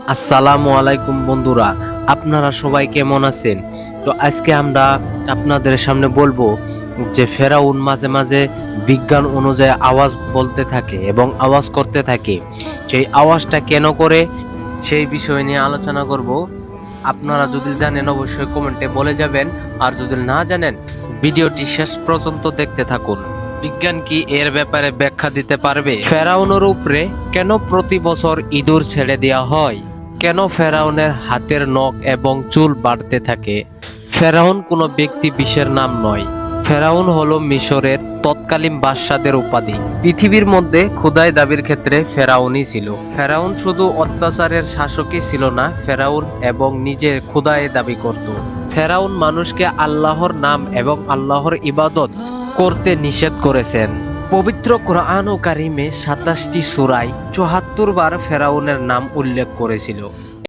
আসসালামু আলাইকুম বন্ধুরা, আপনারা সবাই কেমন আছেন? তো আজকে আমরা আপনাদের সামনে বলবো যে ফেরাউন মাঝে মাঝে বিজ্ঞান অনুযায়ী আওয়াজ বলতে থাকে এবং আওয়াজ করতে থাকে। সেই আওয়াজটা কেন করে সেই বিষয় নিয়ে আলোচনা করব। আপনারা যদি জানেন অবশ্যই কমেন্টে বলে যাবেন, আর যদি না জানেন ভিডিওটি শেষ পর্যন্ত দেখতে থাকুন। বিজ্ঞান কি এর ব্যাপারে ব্যাখ্যা দিতে পারবে? ফেরাউনের উপরে কেন প্রতি বছর ইঁদুর ছেড়ে দেওয়া হয়? কেন ফেরাউনের হাতের নখ এবং চুল বাড়তে থাকে? ফেরাউন কোনো ব্যক্তি বিশেষের নাম নয়। ফেরাউন হলো মিশরের তৎকালীন বাদশাদের উপাধি। পৃথিবীর মধ্যে খোদাই দাবির ক্ষেত্রে ফেরাউনই ছিল। ফেরাউন শুধু অত্যাচারের শাসকই ছিল না, ফেরাউন এবং নিজের খোদাই দাবি করত। ফেরাউন মানুষকে আল্লাহর নাম এবং আল্লাহর ইবাদত করতে নিষেধ করেছেন। পবিত্র কোরআন ও কারিমে ২৭টি সূরায় ৭৪ বার ফেরাউনের নাম উল্লেখ করেছিল।